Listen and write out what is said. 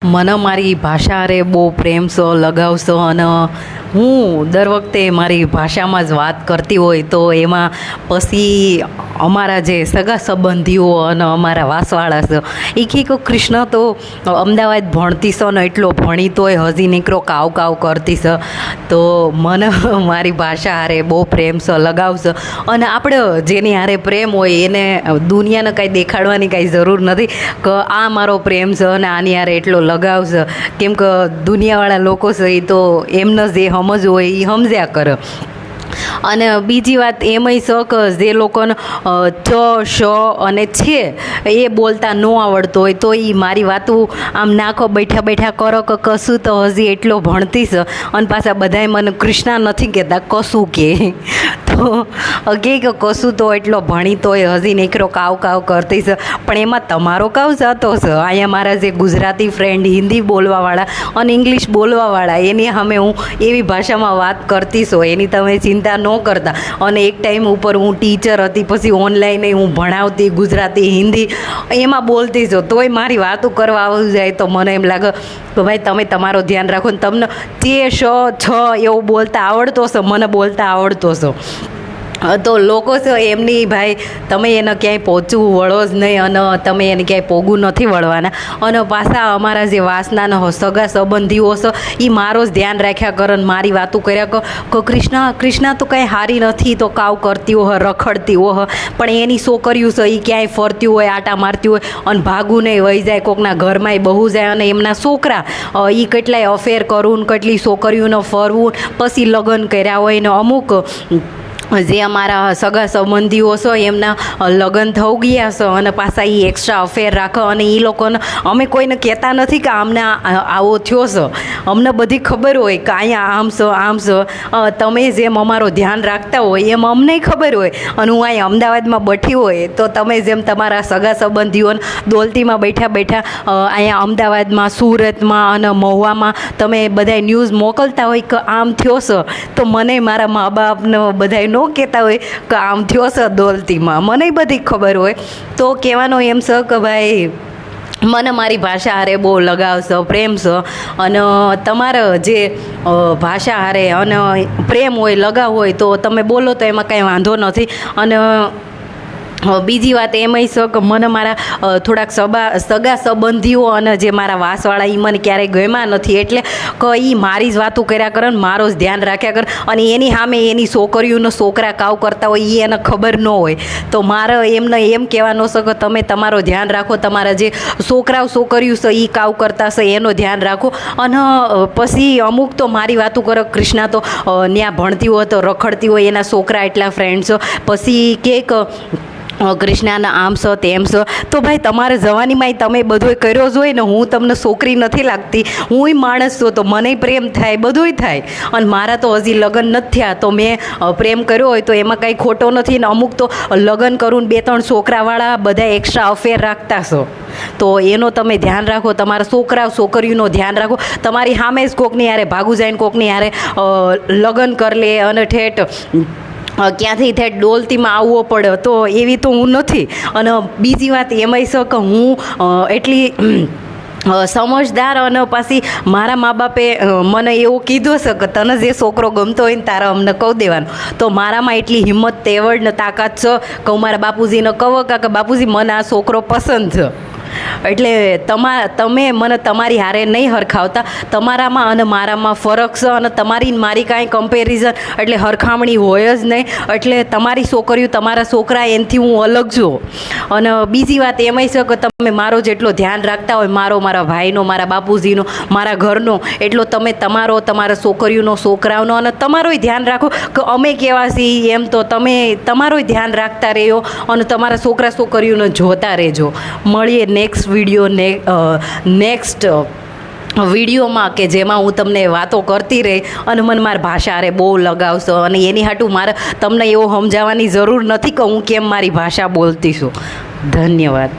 મને મારી ભાષા હારે બહુ પ્રેમ છો, લગાવ છો અને હું દર વખતે મારી ભાષામાં જ વાત કરતી હોય તો એમાં પછી અમારા જે સગા સંબંધીઓ અને અમારા વાસવાળા છે એ કે કૃષ્ણ તો અમદાવાદ ભણતી છે ને એટલો ભણી તોય હજી નીકળો કાવ કાવ કરતી છે. તો મને મારી ભાષા હારે બહુ પ્રેમ છે, લગાવ છે અને આપણે જેની હારે પ્રેમ હોય એને દુનિયાને કાંઈ દેખાડવાની કાંઈ જરૂર નથી કે આ મારો પ્રેમ છે અને આની હારે એટલો લગાવ છે. કેમ કે દુનિયાવાળા લોકો છે એ તો એમને જે સમજ હોય એ સમજ્યા કરે. અને બીજી વાત એમાંય છે કે જે લોકોને ચ શ અને છે એ બોલતા ન આવડતો હોય તો એ મારી વાતો આમ નાખો બેઠા બેઠા કરો કે કશું તો હજી એટલો ભણતી છે અને પાછા બધાય મને કૃષ્ણા નથી કહેતા કશું કે તો કે કશું તો એટલો ભણી તોય હજી નીકળો કાવ કાવ કરતી છે. પણ એમાં તમારો કાવ જતો છે. અહીંયા મારા જે ગુજરાતી ફ્રેન્ડ હિન્દી બોલવાવાળા અને ઇંગ્લિશ બોલવાવાળા એની સામે હું એવી ભાષામાં વાત કરતી છું, એની તમે ચિંતા ન કરતા. અને એક ટાઈમ ઉપર હું ટીચર હતી, પછી ઓનલાઈન હું ભણાવતી ગુજરાતી હિન્દી એમાં બોલતી છું, તોય મારી વાતો કરવા આવી જાય તો મને એમ લાગે કે ભાઈ તમે તમારો ધ્યાન રાખો ને તમને તે શ છ એવું બોલતા આવડતો હશે, મને બોલતા આવડતો હશે. તો લોકો છે એમની ભાઈ તમે એને ક્યાંય પહોંચવું વળો જ નહીં અને તમે એને ક્યાંય પોગું નથી વળવાના. અને પાછા અમારા જે વાસનાના સગા સંબંધીઓ છે એ મારો જ ધ્યાન રાખ્યા કરે ને મારી વાતો કર્યા કે કૃષ્ણા તો કાંઈ હારી નથી તો કાવ કરતી હોય, રખડતી હોય, પણ એની છોકરીઓ છે એ ક્યાંય ફરતી હોય, આટા મારતી હોય અને ભાગું નહીં વહી જાય, કોકના ઘરમાંય બહુ જાય અને એમના છોકરા એ કેટલાય અફેર કરવું, કેટલી છોકરીઓને ફરવું, પછી લગ્ન કર્યા હોય ને અમુક જે અમારા સગા સંબંધીઓ છે એમના લગ્ન થઈ ગયા છે અને પાછા એ એક્સ્ટ્રા અફેર રાખે અને એ લોકોને અમે કોઈને કહેતા નથી કે અમને આવો થયો છે. અમને બધી ખબર હોય કે અહીંયા આમ છે. તમે જેમ અમારો ધ્યાન રાખતા હોય એમ અમને ખબર હોય. અને હું અહીંયા અમદાવાદમાં બેઠી હોય તો તમે જેમ તમારા સગા સંબંધીઓને દોલતીમાં બેઠા બેઠા અહીંયા અમદાવાદમાં, સુરતમાં અને મહુવામાં તમે બધા ન્યૂઝ મોકલતા હોય કે આમ થયો છે, તો મને મારા મા બાપને બધાય કહેતા હોય કે આમ થયો છે દોલતીમાં, મને બધી ખબર હોય. તો કહેવાનો એમ છે કે ભાઈ મને મારી ભાષા હારે બહુ લગાવ છે, પ્રેમ છે. અને તમારે જે ભાષા હારે અને પ્રેમ હોય, લગાવ હોય તો તમે બોલો તો એમાં કાંઈ વાંધો નથી. અને બીજી વાત એમાંય છે કે મને મારા થોડાક સગા સંબંધીઓ અને જે મારા વાસવાળા એ મને ક્યારેય ગમ્યા નથી, એટલે કે એ મારી જ વાતો કર્યા કરે ને મારો જ ધ્યાન રાખ્યા કરે અને એની સામે એની છોકરીઓનો છોકરા કાવ કરતા હોય એ એને ખબર ન હોય. તો મારે એમને એમ કહેવાનો છે કે તમે તમારો ધ્યાન રાખો, તમારા જે છોકરીઓ છે એ કાવ કરતા છે એનો ધ્યાન રાખો. અને પછી અમુક તો મારી વાતો કરે કૃષ્ણા તો ત્યાં ભણતી હોય તો રખડતી હોય, એના છોકરા એટલા ફ્રેન્ડ્સ પછી કે કૃષ્ણાના આમ છો તેમ છો. તો ભાઈ તમારે જવાનીમાં તમે બધોય કર્યો જ હોય ને. હું તમને છોકરી નથી લાગતી, હુંય માણસ છું તો મને પ્રેમ થાય, બધુંય થાય. અને મારા તો હજી લગ્ન નથી થયા તો મેં પ્રેમ કર્યો હોય તો એમાં કાંઈ ખોટો નથી. ને અમુક તો લગ્ન કરું 2-3 છોકરાવાળા બધા એક્સ્ટ્રા અફેર રાખતા છો, તો એનો તમે ધ્યાન રાખો. તમારા છોકરીઓનો ધ્યાન રાખો. તમારી સામે જ કોકની હારે ભાગું જાય ને કોકની હારે લગ્ન કરી લે અને ઠેઠ ક્યાંથી થેટ ડોલતીમાં આવવો પડે, તો એવી તો હું નથી. અને બીજી વાત એમાંય છે કે હું એટલી સમજદાર અને પાછી મારા મા બાપે મને એવું કીધું છે કે તને જે છોકરો ગમતો હોય ને તારે અમને કહી દેવાનો. તો મારામાં એટલી હિંમત, તેવડ ને તાકાત છે કે હું મારા બાપુજીને કહું કે બાપુજી મને આ છોકરો પસંદ છે. એટલે તમે મને તમારી હારે નહીં હરખાવતા. તમારામાં અને મારામાં ફરક છે અને તમારી મારી કાંઈ કમ્પેરિઝન એટલે હરખામણી હોય જ નહીં. એટલે તમારી છોકરીઓ, તમારા છોકરા એનાથી હું અલગ છું. અને બીજી વાત એમાંય છે કે તમે મારો જેટલો ધ્યાન રાખતા હોય, મારા ભાઈનો, મારા બાપુજીનો, મારા ઘરનો, એટલો તમે તમારા છોકરીઓનો, છોકરાઓનો અને તમારોય ધ્યાન રાખો કે અમે કેવા છીએ એમ. તો તમે તમારોય ધ્યાન રાખતા રહેજો અને તમારા છોકરીઓને જોતા રહેજો. મળીએ નેક્સ્ટ વિડીયોમાં કે જેમાં હું તમને વાતો કરતી રહી. અને મને મારી ભાષા હારે બહુ લગાવશો અને એની હાટું મારે તમને એવું સમજાવવાની જરૂર નથી કે હું કેમ મારી ભાષા બોલતી છું. ધન્યવાદ.